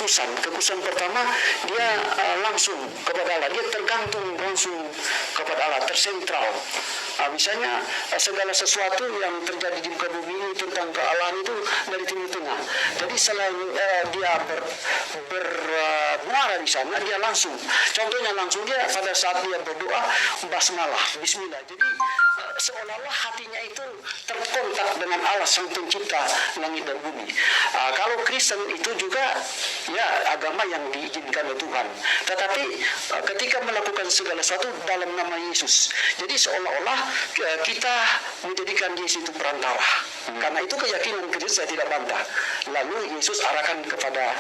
Kekhususan pertama dia langsung kepada Allah, dia tergantung langsung kepada Allah, tersentral. Misalnya segala sesuatu yang terjadi di muka bumi ini tentang kealahan itu dari Timur Tengah. Jadi selain dia bermuara di sana, dia langsung. Contohnya langsung dia pada saat dia berdoa basmalah, Bismillah. Jadi seolah-olah hatinya itu terkontak dengan Allah Sang Pencipta langit dan bumi. Kalau Kristen itu juga ya agama yang diizinkan oleh Tuhan. Tetapi ketika melakukan segala sesuatu dalam nama Yesus. Jadi seolah-olah kita menjadikan Yesus itu perantara. Karena itu keyakinan Kristen, saya tidak bantah. Lalu Yesus arahkan kepada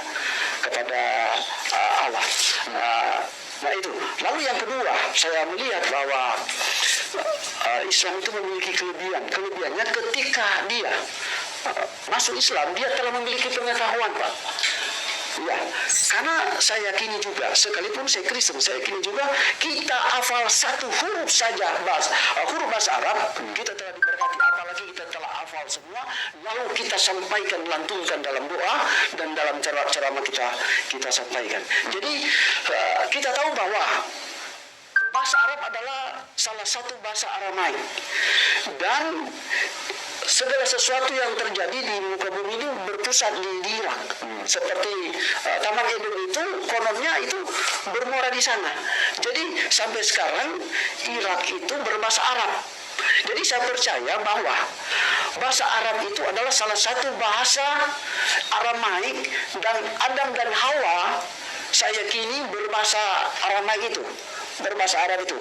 Allah. Nah itu. Lalu yang kedua, saya melihat bahwa Islam itu memiliki kelebihan. Kelebihannya ketika dia masuk Islam, dia telah memiliki pengetahuan, Pak. Ya, karena saya yakini juga, sekalipun saya Kristen, saya yakini juga kita hafal satu huruf saja huruf bahasa Arab, kita telah diberkati. Apalagi kita telah hafal semua, lalu kita sampaikan, lantunkan dalam doa dan dalam ceramah kita sampaikan. Jadi kita tahu bahwa bahasa Arab adalah salah satu bahasa Aramaik, dan segala sesuatu yang terjadi di muka bumi ini berpusat di Irak. Seperti Taman Eden itu kononnya itu bermuara di sana. Jadi sampai sekarang Irak itu berbahasa Arab. Jadi saya percaya bahwa bahasa Arab itu adalah salah satu bahasa Aramaik, dan Adam dan Hawa saya yakini berbahasa Aramaik itu, berbahasa Arab itu.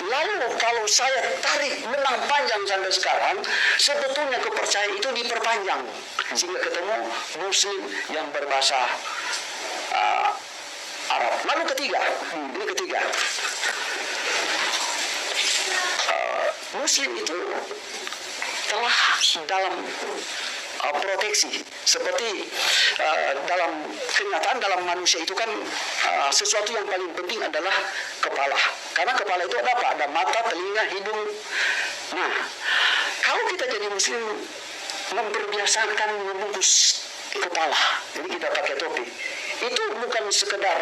Lalu kalau saya tarik benang panjang sampai sekarang, sebetulnya kepercayaan itu diperpanjang sehingga ketemu Muslim yang berbahasa Arab. Lalu ketiga, Muslim itu telah dalam proteksi, seperti dalam kenyataan dalam manusia itu kan sesuatu yang paling penting adalah kepala. Karena kepala itu ada apa? Ada mata, telinga, hidung. Nah, kalau kita jadi Muslim memperbiasakan membungkus kepala, jadi kita pakai topi, itu bukan sekedar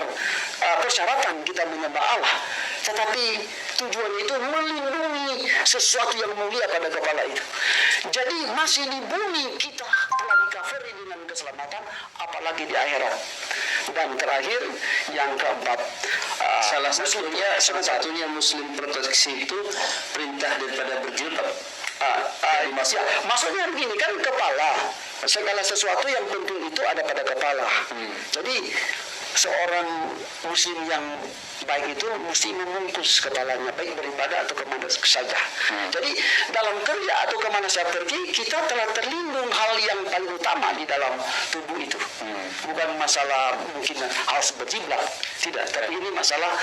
persyaratan kita menyembah Allah, tetapi tujuannya itu melindungi sesuatu yang mulia pada kepala itu. Jadi masih di bumi kita telah dikafiri dengan keselamatan, apalagi di akhirat. Dan terakhir yang keempat, salah satunya Muslim proteksi itu perintah daripada berjilbab. Maksudnya begini kan, kepala, segala sesuatu yang penting itu ada pada kepala. Jadi seorang Muslim yang baik itu mesti membungkus kepalanya, baik beribadah atau kemana saja. Jadi dalam kerja atau kemana saya pergi, kita telah terlindung hal yang paling utama di dalam tubuh itu. Bukan masalah mungkin harus berjilbab, tidak, tapi ini masalah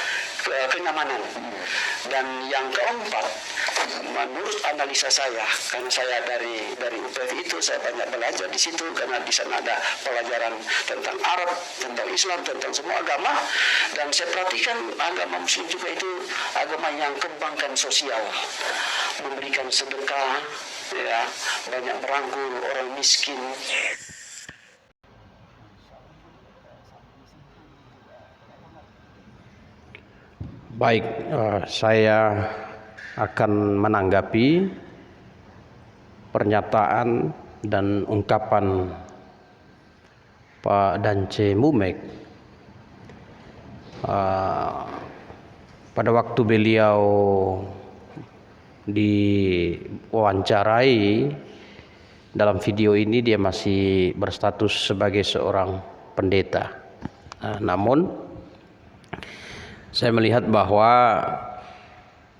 kenyamanan. Dan yang keempat, menurut analisa saya, karena saya dari UPF itu saya banyak belajar di situ, karena di sana ada pelajaran tentang Arab, tentang Islam, tentang semua agama, dan saya perhatikan agama Muslim juga itu agama yang kembangkan sosial, memberikan sedekah, ya, banyak merangkul orang miskin. Baik, saya akan menanggapi pernyataan dan ungkapan Pak Dance Mumek pada waktu beliau diwawancarai. Dalam video ini dia masih berstatus sebagai seorang pendeta. Namun saya melihat bahwa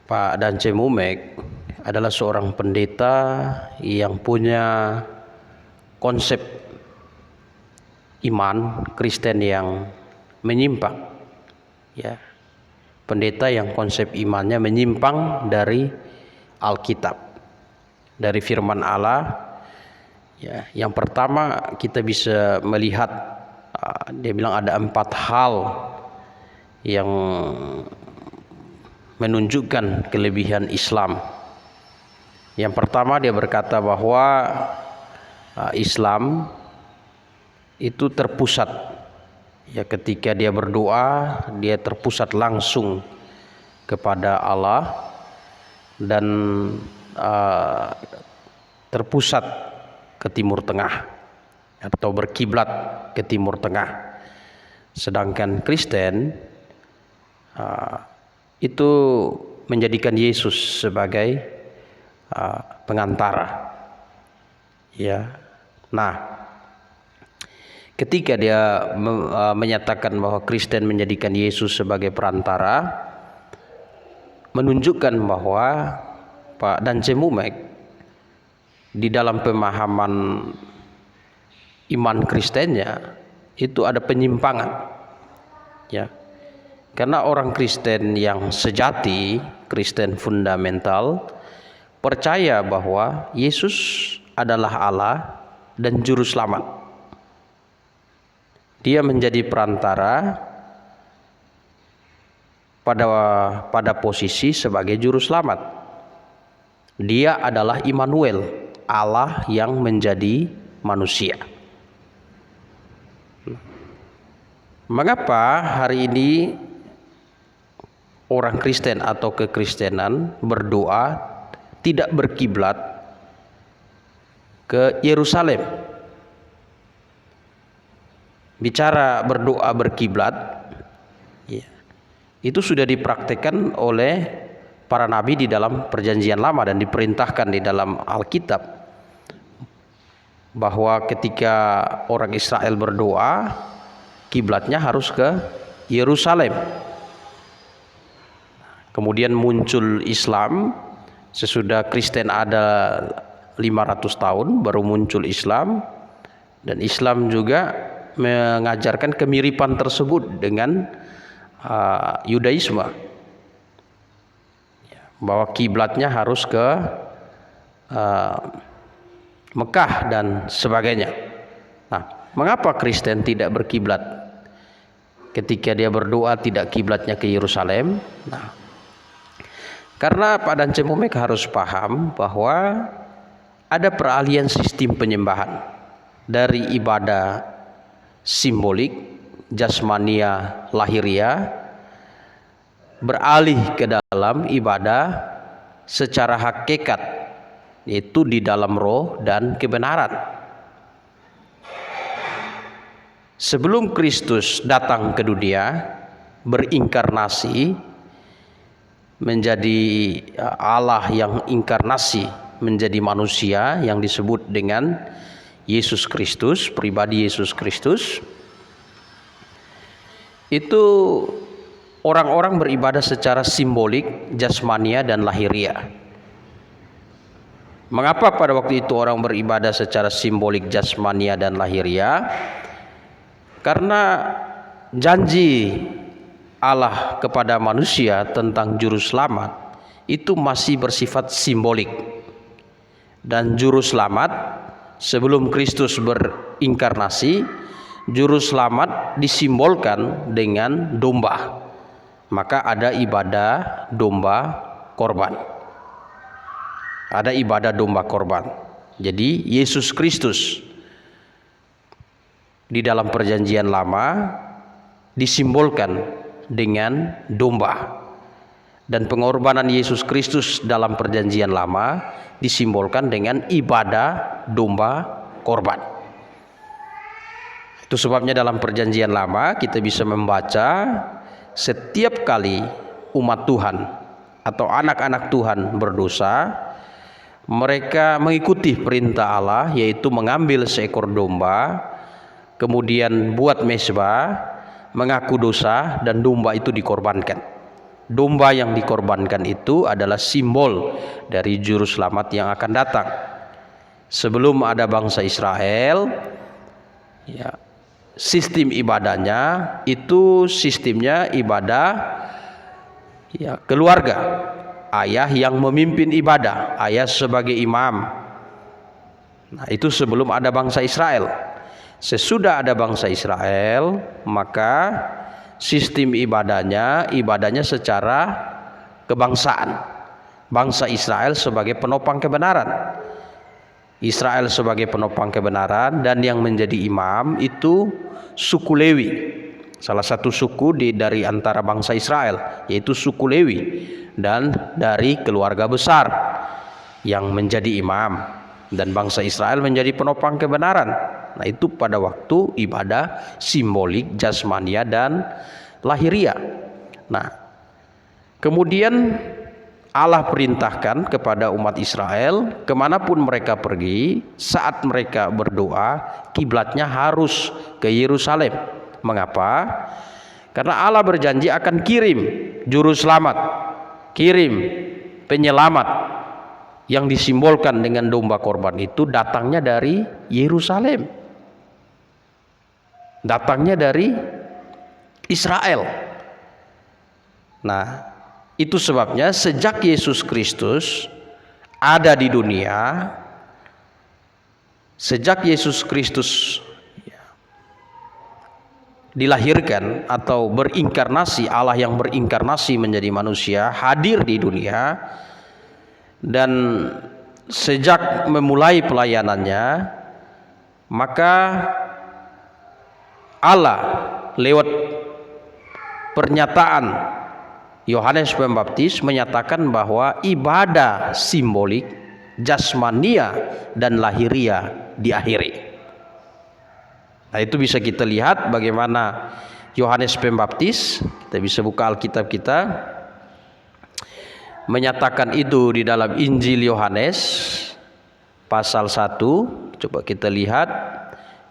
Pak Dance Mumek adalah seorang pendeta yang punya konsep iman Kristen yang menyimpang, ya, pendeta yang konsep imannya menyimpang dari Alkitab, dari firman Allah. Ya, yang pertama kita bisa melihat dia bilang ada 4 hal yang menunjukkan kelebihan Islam. Yang pertama, dia berkata bahwa Islam itu terpusat, Ya, ketika dia berdoa, dia terpusat langsung kepada Allah dan terpusat ke Timur Tengah atau berkiblat ke Timur Tengah. Sedangkan Kristen itu menjadikan Yesus sebagai pengantara. Ya. Nah, ketika dia menyatakan bahwa Kristen menjadikan Yesus sebagai perantara, menunjukkan bahwa Pak Dan Cemumek di dalam pemahaman iman Kristennya itu ada penyimpangan, ya. Karena orang Kristen yang sejati, Kristen fundamental, percaya bahwa Yesus adalah Allah dan juru selamat. Dia menjadi perantara pada posisi sebagai juru selamat. Dia adalah Immanuel, Allah yang menjadi manusia. Mengapa hari ini orang Kristen atau kekristenan berdoa tidak berkiblat ke Yerusalem? Bicara berdoa berkiblat, ya, itu sudah dipraktikkan oleh para nabi di dalam Perjanjian Lama dan diperintahkan di dalam Alkitab, bahwa ketika orang Israel berdoa, kiblatnya harus ke Yerusalem. Kemudian muncul Islam, sesudah Kristen ada 500 tahun baru muncul Islam, dan Islam juga mengajarkan kemiripan tersebut dengan Yudaisme, bahwa kiblatnya harus ke Mekah dan sebagainya. Nah, mengapa Kristen tidak berkiblat ketika dia berdoa, tidak kiblatnya ke Yerusalem? Nah, karena Pak Dan Cemumek harus paham bahwa ada peralihan sistem penyembahan dari ibadah simbolik, jasmania, lahiria, beralih ke dalam ibadah secara hakikat, yaitu di dalam roh dan kebenaran. Sebelum Kristus datang ke dunia, berinkarnasi, menjadi Allah yang inkarnasi, menjadi manusia yang disebut dengan Yesus Kristus, pribadi Yesus Kristus, itu orang-orang beribadah secara simbolik, jasmania dan lahiria. Mengapa pada waktu itu orang beribadah secara simbolik, jasmania dan lahiria? Karena janji Allah kepada manusia tentang juru selamat itu masih bersifat simbolik, dan juru selamat sebelum Kristus berinkarnasi, juru selamat disimbolkan dengan domba. Maka ada ibadah domba korban. Ada ibadah domba korban. Jadi Yesus Kristus di dalam Perjanjian Lama disimbolkan dengan domba, dan pengorbanan Yesus Kristus dalam Perjanjian Lama disimbolkan dengan ibadah domba korban. Itu sebabnya dalam Perjanjian Lama kita bisa membaca setiap kali umat Tuhan atau anak-anak Tuhan berdosa, mereka mengikuti perintah Allah, yaitu mengambil seekor domba, kemudian buat mezbah, mengaku dosa, dan domba itu dikorbankan. Domba yang dikorbankan itu adalah simbol dari juru selamat yang akan datang. Sebelum ada bangsa Israel, ya, sistem ibadahnya itu sistemnya ibadah, ya, keluarga. Ayah yang memimpin ibadah, ayah sebagai imam. Nah, itu sebelum ada bangsa Israel. Sesudah ada bangsa Israel, maka sistem ibadahnya secara kebangsaan. Bangsa Israel sebagai penopang kebenaran. Israel sebagai penopang kebenaran, dan yang menjadi imam itu suku Lewi. salah satu suku dari antara bangsa Israel, yaitu suku Lewi, dan dari keluarga besar yang menjadi imam, dan bangsa Israel menjadi penopang kebenaran. Nah, itu pada waktu ibadah simbolik jasmania dan lahiria. Nah, kemudian Allah perintahkan kepada umat Israel, kemanapun mereka pergi, saat mereka berdoa, kiblatnya harus ke Yerusalem. Mengapa? Karena Allah berjanji akan kirim juru selamat, kirim penyelamat yang disimbolkan dengan domba korban itu datangnya dari Yerusalem, datangnya dari Israel. Nah, itu sebabnya sejak Yesus Kristus ada di dunia, sejak Yesus Kristus dilahirkan atau berinkarnasi, Allah yang berinkarnasi menjadi manusia hadir di dunia, dan sejak memulai pelayanannya, maka Allah lewat pernyataan Yohanes Pembaptis menyatakan bahwa ibadah simbolik jasmania dan lahiria diakhiri. Nah, itu bisa kita lihat bagaimana Yohanes Pembaptis, kita bisa buka Alkitab kita, menyatakan itu di dalam Injil Yohanes pasal 1. Coba kita lihat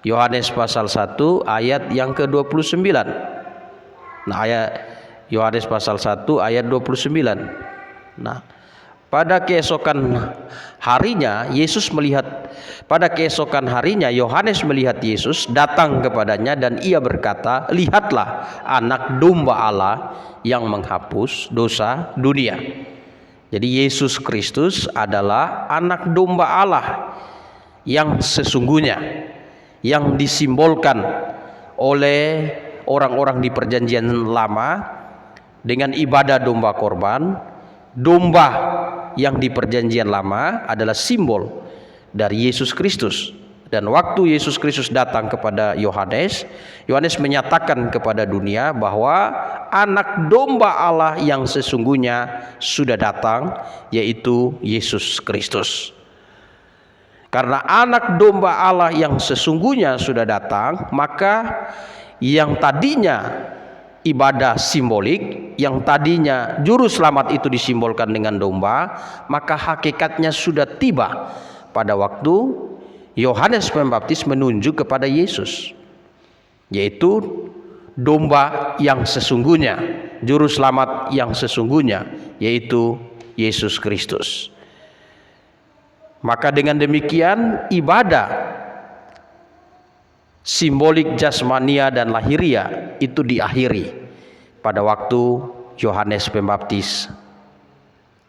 Yohanes pasal 1 ayat yang ke-29. Nah, ayat Yohanes pasal 1 ayat 29. Nah, pada keesokan harinya Yohanes melihat Yesus datang kepadanya, dan ia berkata, "Lihatlah anak domba Allah yang menghapus dosa dunia." Jadi Yesus Kristus adalah anak domba Allah yang sesungguhnya, yang disimbolkan oleh orang-orang di perjanjian lama dengan ibadah domba korban. Domba yang di perjanjian lama adalah simbol dari Yesus Kristus. Dan waktu Yesus Kristus datang kepada Yohanes, Yohanes menyatakan kepada dunia bahwa anak domba Allah yang sesungguhnya sudah datang, yaitu Yesus Kristus. Karena anak domba Allah yang sesungguhnya sudah datang, maka yang tadinya ibadah simbolik, yang tadinya juru selamat itu disimbolkan dengan domba, maka hakikatnya sudah tiba pada waktu Yohanes Pembaptis menunjuk kepada Yesus, yaitu domba yang sesungguhnya, juru selamat yang sesungguhnya, yaitu Yesus Kristus. Maka dengan demikian ibadah simbolik jasmania dan lahiria itu diakhiri pada waktu Yohanes Pembaptis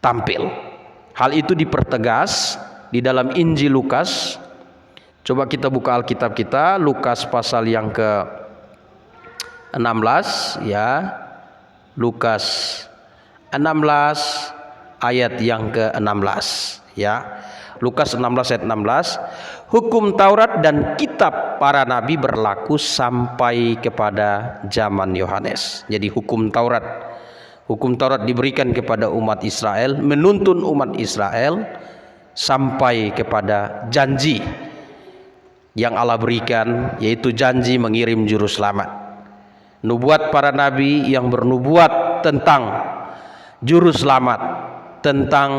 tampil. Hal itu dipertegas di dalam Injil Lukas. Coba kita buka Alkitab kita, Lukas pasal yang ke-16 ya. Lukas 16 ayat yang ke-16 ya. Lukas 16 ayat 16. Hukum Taurat dan kitab para nabi berlaku sampai kepada zaman Yohanes. Jadi hukum Taurat diberikan kepada umat Israel, menuntun umat Israel sampai kepada janji yang Allah berikan, yaitu janji mengirim juru selamat. Nubuat para nabi yang bernubuat tentang juru selamat, tentang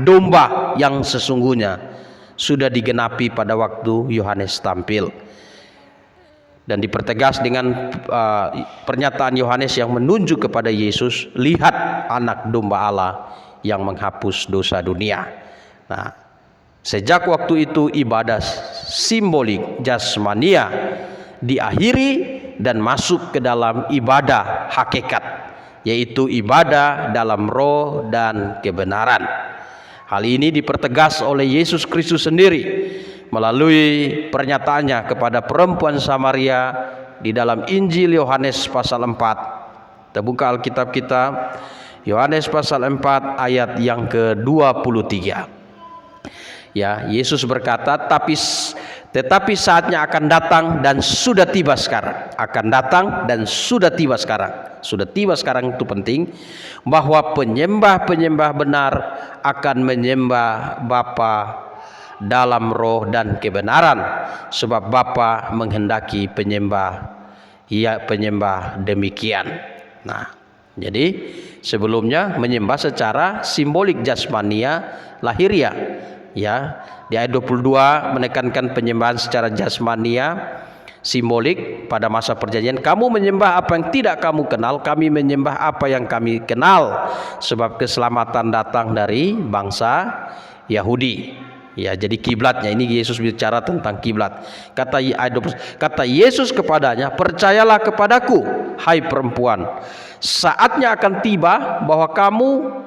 domba yang sesungguhnya sudah digenapi pada waktu Yohanes tampil, dan dipertegas dengan pernyataan Yohanes yang menunjuk kepada Yesus, "Lihat anak domba Allah yang menghapus dosa dunia." Nah, sejak waktu itu ibadah simbolik jasmania diakhiri dan masuk ke dalam ibadah hakikat, yaitu ibadah dalam roh dan kebenaran. Hal ini dipertegas oleh Yesus Kristus sendiri melalui pernyataannya kepada perempuan Samaria di dalam Injil Yohanes pasal 4. Kita buka Alkitab kita, Yohanes pasal 4 ayat yang ke-23. Ya, Yesus berkata, tetapi saatnya akan datang dan sudah tiba sekarang. Akan datang dan sudah tiba sekarang. Sudah tiba sekarang itu penting, bahwa penyembah-penyembah benar akan menyembah Bapa dalam roh dan kebenaran, sebab Bapa menghendaki penyembah demikian. Nah, jadi sebelumnya menyembah secara simbolik jasmania lahiria, ya. Di ayat 22 menekankan penyembahan secara jasmania simbolik pada masa perjanjian. Kamu menyembah apa yang tidak kamu kenal, kami menyembah apa yang kami kenal, sebab keselamatan datang dari bangsa Yahudi. Ya, jadi kiblatnya ini Yesus bicara tentang kiblat. Kata Yesus kepadanya, percayalah kepadaku, hai perempuan, saatnya akan tiba bahwa kamu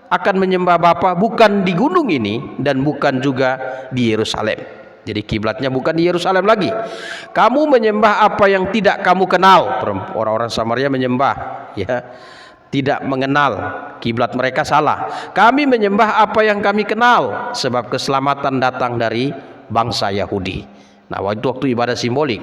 akan menyembah Bapa bukan di gunung ini dan bukan juga di Yerusalem. Jadi kiblatnya bukan di Yerusalem lagi. Kamu menyembah apa yang tidak kamu kenal. Orang-orang Samaria menyembah, ya, tidak mengenal, kiblat mereka salah. Kami menyembah apa yang kami kenal, sebab keselamatan datang dari bangsa Yahudi. Nah, waktu ibadah simbolik.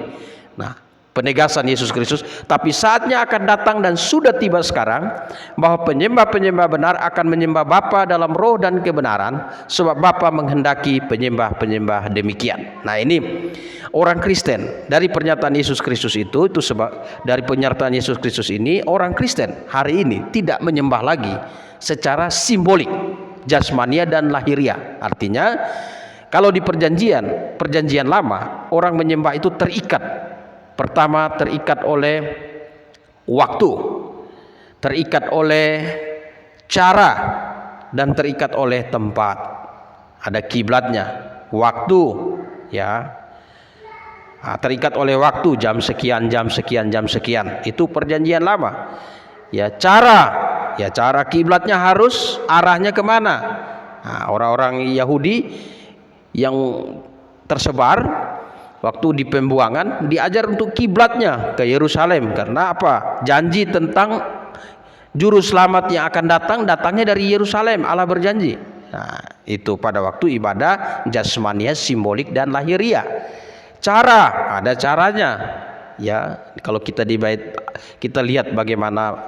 Nah, penegasan Yesus Kristus, tapi saatnya akan datang dan sudah tiba sekarang bahwa penyembah-penyembah benar akan menyembah Bapa dalam roh dan kebenaran, sebab Bapa menghendaki penyembah-penyembah demikian. Nah, ini orang Kristen dari pernyataan Yesus Kristus itu sebab dari pernyataan Yesus Kristus ini orang Kristen hari ini tidak menyembah lagi secara simbolik jasmania dan lahiria. Artinya kalau di perjanjian lama orang menyembah itu terikat. Pertama, terikat oleh waktu, terikat oleh cara, dan terikat oleh tempat. Ada kiblatnya, waktu, ya. Nah, terikat oleh waktu, jam sekian, jam sekian, jam sekian. Itu perjanjian lama. Ya, cara kiblatnya harus arahnya kemana? Nah, orang-orang Yahudi yang tersebar waktu di pembuangan diajar untuk kiblatnya ke Yerusalem. Karena apa? Janji tentang juru selamat yang akan datangnya dari Yerusalem. Allah berjanji. Nah, itu pada waktu ibadah jasmania, simbolik dan lahiria. Ada caranya. Ya, kalau kita di bait, kita lihat bagaimana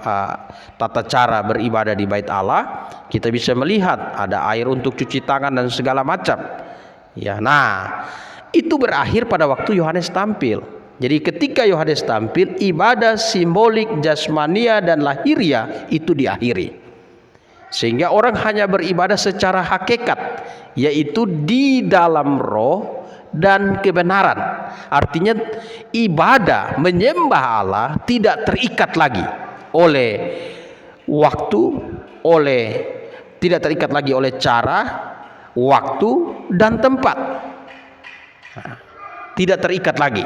tata cara beribadah di bait Allah, kita bisa melihat ada air untuk cuci tangan dan segala macam. Ya, nah, itu berakhir pada waktu Yohanes tampil. Jadi ketika Yohanes tampil, ibadah simbolik jasmania dan lahiria itu diakhiri. Sehingga orang hanya beribadah secara hakikat, yaitu di dalam roh dan kebenaran. Artinya ibadah menyembah Allah tidak terikat lagi oleh waktu, tidak terikat lagi oleh cara, waktu dan tempat. Tidak terikat lagi.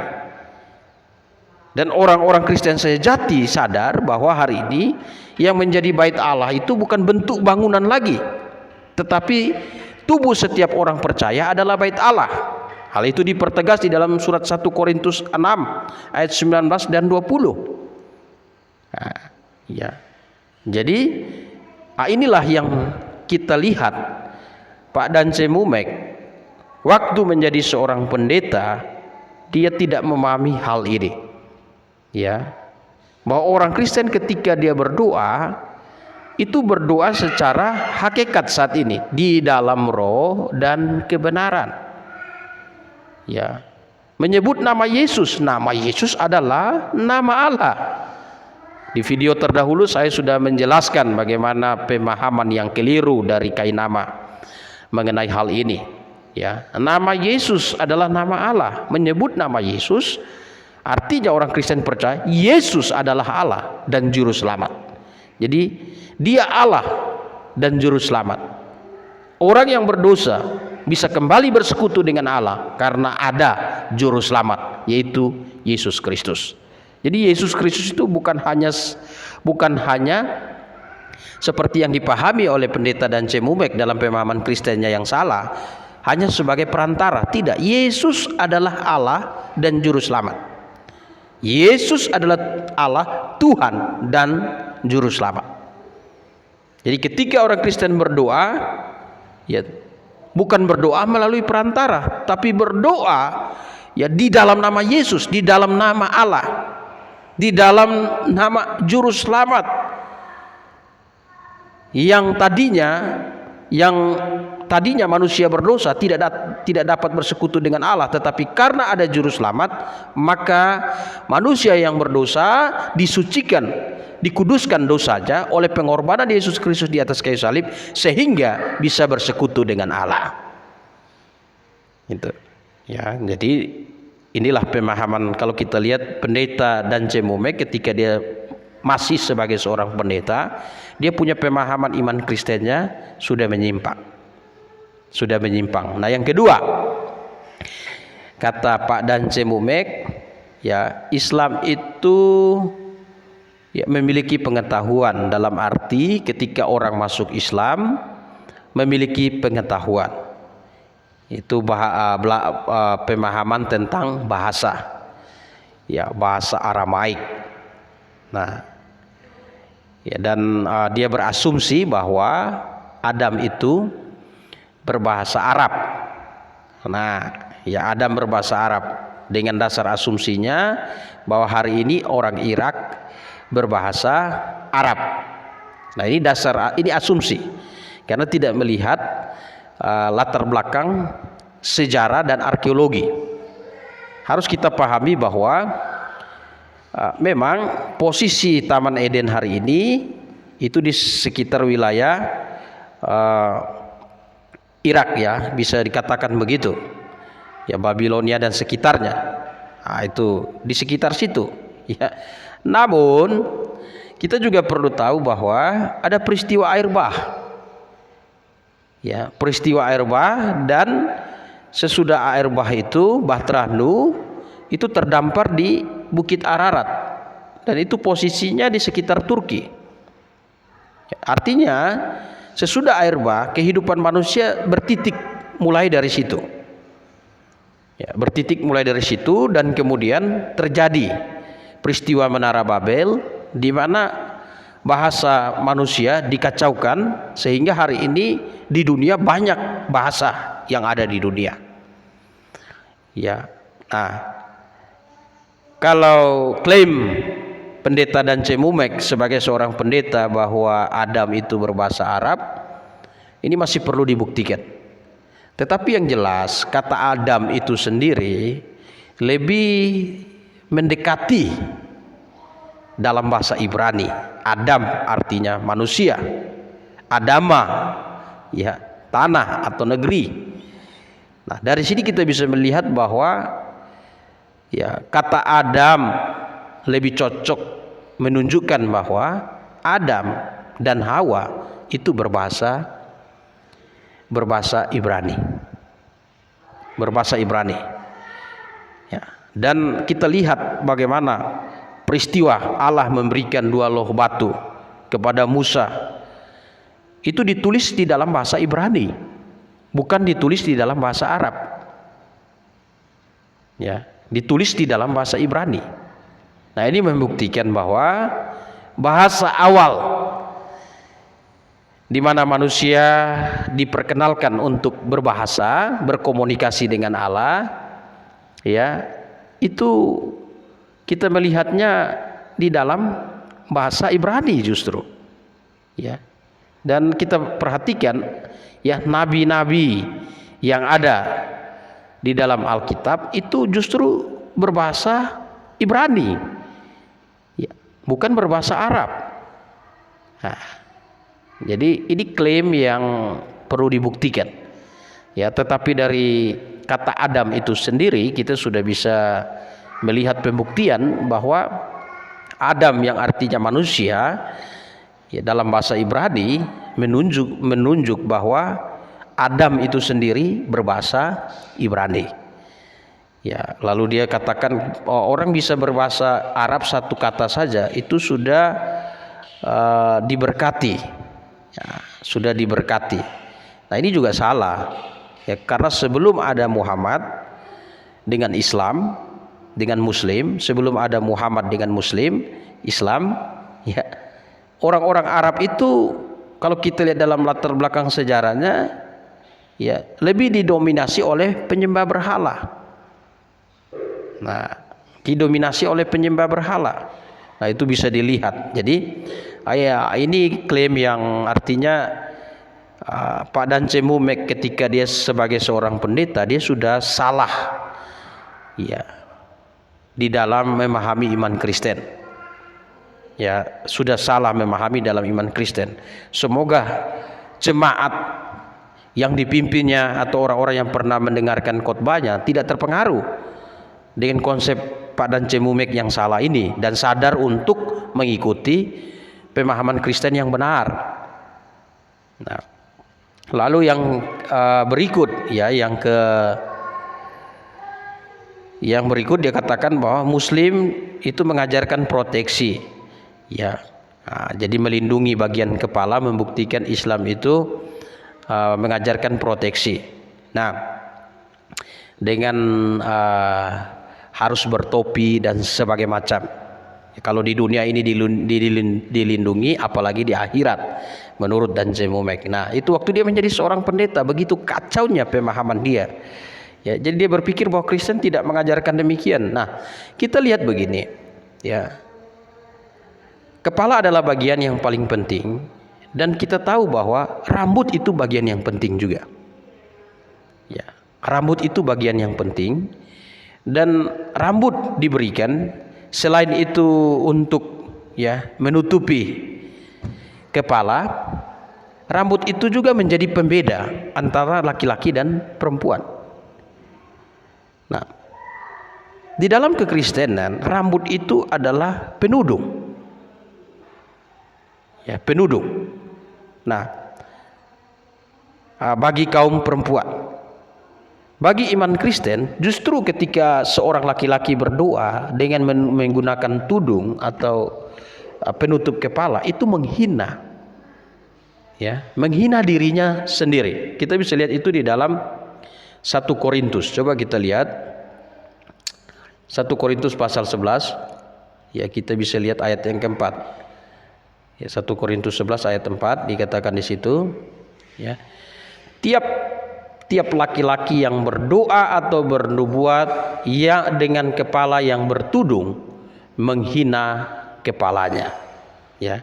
Dan orang-orang Kristen sejati sadar bahwa hari ini yang menjadi bait Allah itu bukan bentuk bangunan lagi, tetapi tubuh setiap orang percaya adalah bait Allah. Hal itu dipertegas di dalam surat 1 Korintus 6 ayat 19 dan 20. Nah, ya. Jadi inilah yang kita lihat Pak Dance Mumek waktu menjadi seorang pendeta, dia tidak memahami hal ini, ya, bahwa orang Kristen ketika dia berdoa itu berdoa secara hakikat saat ini di dalam roh dan kebenaran, ya, menyebut nama Yesus. Nama Yesus adalah nama Allah. Di video terdahulu saya sudah menjelaskan bagaimana pemahaman yang keliru dari Kainama mengenai hal ini. Ya, nama Yesus adalah nama Allah. Menyebut nama Yesus artinya orang Kristen percaya Yesus adalah Allah dan juru selamat. Jadi dia Allah dan juru selamat. Orang yang berdosa bisa kembali bersekutu dengan Allah karena ada juru selamat, yaitu Yesus Kristus. Jadi Yesus Kristus itu bukan hanya seperti yang dipahami oleh pendeta dan Cemumek dalam pemahaman Kristennya yang salah, hanya sebagai perantara. Tidak, Yesus adalah Allah dan juru selamat. Yesus adalah Allah, Tuhan dan juru selamat. Jadi ketika orang Kristen berdoa, ya, bukan berdoa melalui perantara, tapi berdoa ya di dalam nama Yesus, di dalam nama Allah, di dalam nama juru selamat yang tadinya manusia berdosa tidak dapat bersekutu dengan Allah, tetapi karena ada juru selamat, maka manusia yang berdosa disucikan, dikuduskan dosanya oleh pengorbanan Yesus Kristus di atas kayu salib, sehingga bisa bersekutu dengan Allah. Itu ya, jadi inilah pemahaman. Kalau kita lihat pendeta Dan Cemumek ketika dia masih sebagai seorang pendeta, dia punya pemahaman iman Kristennya sudah menyimpang. Nah, yang kedua, kata Pak Dan Cemumek, ya Islam itu ya memiliki pengetahuan, dalam arti ketika orang masuk Islam memiliki pengetahuan. Itu pemahaman tentang bahasa, ya bahasa Aramaik. Nah, ya, dan dia berasumsi bahwa Adam itu berbahasa Arab. Nah, ya Adam berbahasa Arab dengan dasar asumsinya bahwa hari ini orang Irak berbahasa Arab. Nah, ini asumsi karena tidak melihat latar belakang sejarah dan arkeologi. Harus kita pahami bahwa memang posisi Taman Eden hari ini itu di sekitar wilayah Irak, ya bisa dikatakan begitu, ya Babilonia dan sekitarnya. Nah, itu di sekitar situ, ya. Namun kita juga perlu tahu bahwa ada peristiwa air bah, ya peristiwa air bah, dan sesudah air bah itu Bahtera Nuh itu terdampar di Bukit Ararat, dan itu posisinya di sekitar Turki. Artinya sesudah air bah kehidupan manusia bertitik mulai dari situ, ya, bertitik mulai dari situ, dan kemudian terjadi peristiwa Menara Babel di mana bahasa manusia dikacaukan sehingga hari ini di dunia banyak bahasa yang ada di dunia, ya. Nah, kalau klaim pendeta Dan Cemumek sebagai seorang pendeta bahwa Adam itu berbahasa Arab, ini masih perlu dibuktikan. Tetapi yang jelas kata Adam itu sendiri lebih mendekati dalam bahasa Ibrani. Adam artinya manusia, Adama ya tanah atau negeri. Nah, dari sini kita bisa melihat bahwa ya kata Adam lebih cocok menunjukkan bahwa Adam dan Hawa itu berbahasa Ibrani. Berbahasa Ibrani. Ya. Dan kita lihat bagaimana peristiwa Allah memberikan 2 loh batu kepada Musa. Itu ditulis di dalam bahasa Ibrani, bukan ditulis di dalam bahasa Arab. Ya, ditulis di dalam bahasa Ibrani. Nah, ini membuktikan bahwa bahasa awal di mana manusia diperkenalkan untuk berbahasa, berkomunikasi dengan Allah, ya, itu kita melihatnya di dalam bahasa Ibrani justru, ya. Dan kita perhatikan ya nabi-nabi yang ada di dalam Alkitab itu justru berbahasa Ibrani, ya, bukan berbahasa Arab. Nah, jadi ini klaim yang perlu dibuktikan, ya. Tetapi dari kata Adam itu sendiri kita sudah bisa melihat pembuktian bahwa Adam yang artinya manusia, ya, dalam bahasa Ibrani menunjuk bahwa Adam itu sendiri berbahasa Ibrani. Ya, lalu dia katakan orang bisa berbahasa Arab satu kata saja itu sudah diberkati, ya, sudah diberkati. Nah, ini juga salah, ya, karena sebelum ada Muhammad dengan Islam, dengan Muslim, sebelum ada Muhammad dengan Muslim, Islam, ya, orang-orang Arab itu kalau kita lihat dalam latar belakang sejarahnya, ya, lebih didominasi oleh penyembah berhala. Nah, didominasi oleh penyembah berhala. Nah, itu bisa dilihat. Jadi, ini klaim yang artinya Pak Dance Mumek ketika dia sebagai seorang pendeta, dia sudah salah, ya, di dalam memahami iman Kristen. Ya, sudah salah memahami dalam iman Kristen. Semoga jemaat yang dipimpinnya atau orang-orang yang pernah mendengarkan khotbahnya tidak terpengaruh dengan konsep Pak Dance Mumek yang salah ini dan sadar untuk mengikuti pemahaman Kristen yang benar. Nah, lalu yang berikut, ya, yang berikut dia katakan bahwa Muslim itu mengajarkan proteksi, ya. Nah, jadi melindungi bagian kepala, membuktikan Islam itu mengajarkan proteksi. Nah, dengan harus bertopi dan sebagai macam. Kalau di dunia ini dilindungi, apalagi di akhirat, menurut Dance Mumek. Nah, itu waktu dia menjadi seorang pendeta, begitu kacaunya pemahaman dia. Ya, jadi dia berpikir bahwa Kristen tidak mengajarkan demikian. Nah, kita lihat begini, ya. Kepala adalah bagian yang paling penting, dan kita tahu bahwa rambut itu bagian yang penting juga. Ya, rambut itu bagian yang penting, dan rambut diberikan selain itu untuk, ya, menutupi kepala. Rambut itu juga menjadi pembeda antara laki-laki dan perempuan. Nah, di dalam kekristenan rambut itu adalah penudung, ya, penudung. Nah, bagi kaum perempuan, bagi iman Kristen, justru ketika seorang laki-laki berdoa dengan menggunakan tudung atau penutup kepala, itu menghina, ya, menghina dirinya sendiri. Kita bisa lihat itu di dalam 1 Korintus. Coba kita lihat 1 Korintus pasal 11. Ya, kita bisa lihat ayat yang keempat. Ya, 1 Korintus 11 ayat 4 dikatakan di situ, ya, tiap laki-laki yang berdoa atau bernubuat yang dengan kepala yang bertudung menghina kepalanya, ya.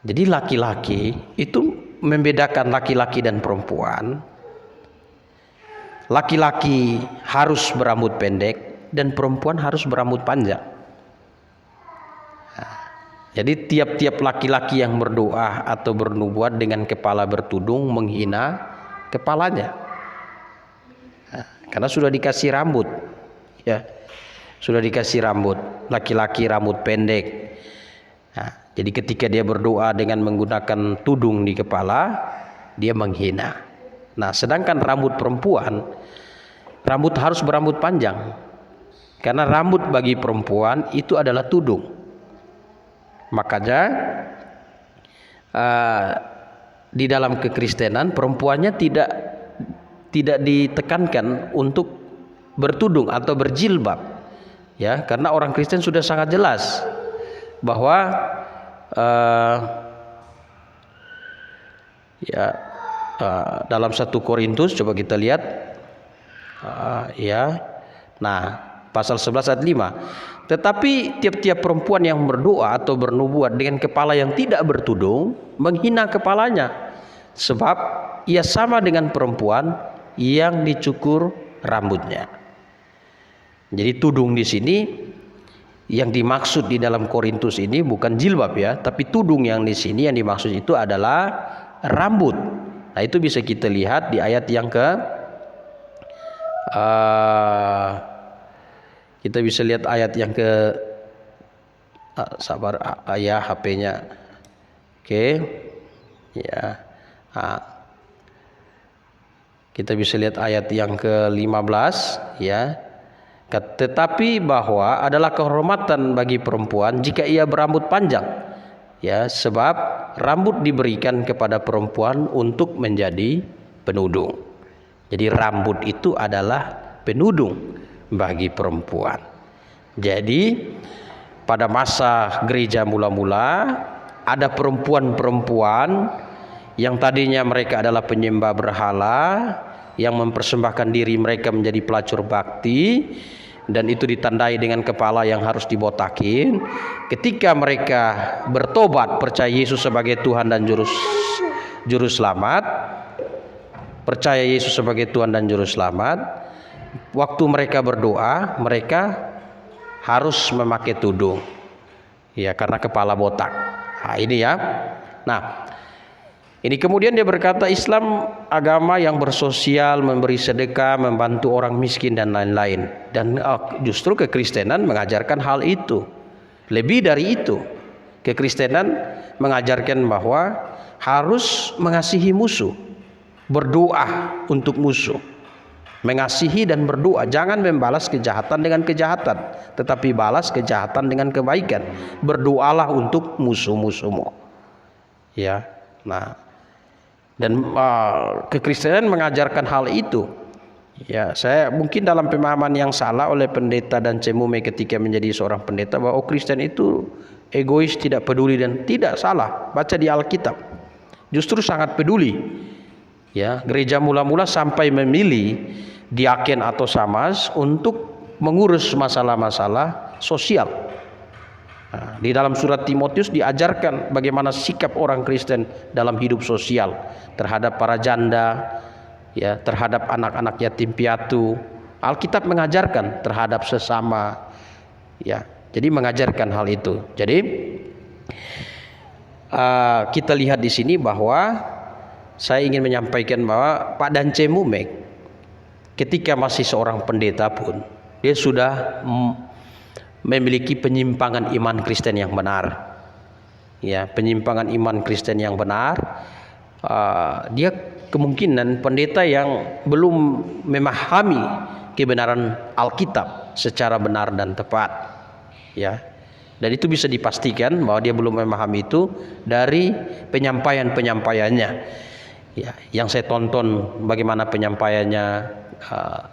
Jadi laki-laki itu membedakan laki-laki dan perempuan. Laki-laki harus berambut pendek dan perempuan harus berambut panjang. Jadi tiap-tiap laki-laki yang berdoa atau bernubuat dengan kepala bertudung menghina kepalanya. Nah, karena sudah dikasih rambut, ya, sudah dikasih rambut. Laki-laki rambut pendek. Nah, jadi ketika dia berdoa dengan menggunakan tudung di kepala, dia menghina. Nah, sedangkan rambut perempuan, rambut harus berambut panjang, karena rambut bagi perempuan itu adalah tudung. Makanya di dalam kekristenan perempuannya tidak ditekankan untuk bertudung atau berjilbab, ya, karena orang Kristen sudah sangat jelas bahwa dalam 1 Korintus, coba kita lihat, ya, nah, pasal 11 ayat 5. Tetapi tiap-tiap perempuan yang berdoa atau bernubuat dengan kepala yang tidak bertudung menghina kepalanya, sebab ia sama dengan perempuan yang dicukur rambutnya. Jadi tudung di sini yang dimaksud di dalam Korintus ini bukan jilbab, ya, tapi tudung yang di sini yang dimaksud itu adalah rambut. Nah, itu bisa kita lihat di ayat yang kita bisa lihat ayat yang sabar ayah HP-nya. Oke. Ya. Nah, kita bisa lihat ayat yang ke-15, ya. Tetapi bahwa adalah kehormatan bagi perempuan jika ia berambut panjang, ya, sebab rambut diberikan kepada perempuan untuk menjadi penudung. Jadi rambut itu adalah penudung bagi perempuan. Jadi pada masa gereja mula-mula ada perempuan-perempuan yang tadinya mereka adalah penyembah berhala, yang mempersembahkan diri mereka menjadi pelacur bakti, dan itu ditandai dengan kepala yang harus dibotakin. Ketika mereka bertobat, percaya Yesus sebagai Tuhan dan juru selamat, percaya Yesus sebagai Tuhan dan juru selamat, waktu mereka berdoa, mereka harus memakai tudung, ya, karena kepala botak. Nah, ini ya. Nah, ini kemudian dia berkata Islam agama yang bersosial, memberi sedekah, membantu orang miskin dan lain-lain. Dan justru kekristenan mengajarkan hal itu. Lebih dari itu, kekristenan mengajarkan bahwa harus mengasihi musuh, berdoa untuk musuh, mengasihi dan berdoa. Jangan membalas kejahatan dengan kejahatan, tetapi balas kejahatan dengan kebaikan. Berdoalah untuk musuh-musuhmu. Ya, nah, dan kekristenan mengajarkan hal itu. Ya, saya mungkin dalam pemahaman yang salah oleh pendeta dan Cemume ketika menjadi seorang pendeta bahwa Kristen itu egois, tidak peduli, dan tidak salah. Baca di Alkitab, justru sangat peduli. Ya, gereja mula-mula sampai memilih diaken atau samas untuk mengurus masalah-masalah sosial. Nah, di dalam surat Timotius diajarkan bagaimana sikap orang Kristen dalam hidup sosial terhadap para janda, ya, terhadap anak-anak yatim piatu. Alkitab mengajarkan terhadap sesama, ya. Jadi mengajarkan hal itu. Jadi kita lihat di sini bahwa saya ingin menyampaikan bahwa Pak Dance Mumek ketika masih seorang pendeta pun dia sudah memiliki penyimpangan iman Kristen yang benar. Ya, penyimpangan iman Kristen yang benar. Dia kemungkinan pendeta yang belum memahami kebenaran Alkitab secara benar dan tepat. Ya. Dan itu bisa dipastikan bahwa dia belum memahami itu dari penyampaiannya. Ya, yang saya tonton bagaimana penyampaiannya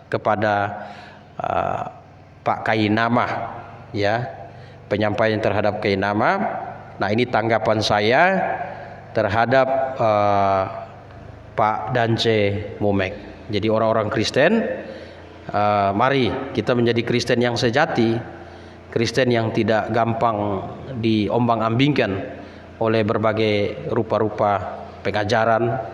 kepada Pak Kainama, ya, penyampaian terhadap Kainama. Nah, ini tanggapan saya terhadap Pak Dance Mumek. Jadi orang-orang Kristen, mari kita menjadi Kristen yang sejati, Kristen yang tidak gampang diombang-ambingkan oleh berbagai rupa-rupa pengajaran,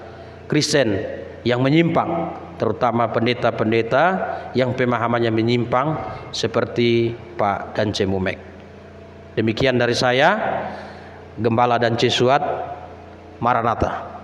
Kristen yang menyimpang, terutama pendeta-pendeta yang pemahamannya menyimpang seperti Pak Dance Mumek. Demikian dari saya, Gembala Dance Suat, Maranatha.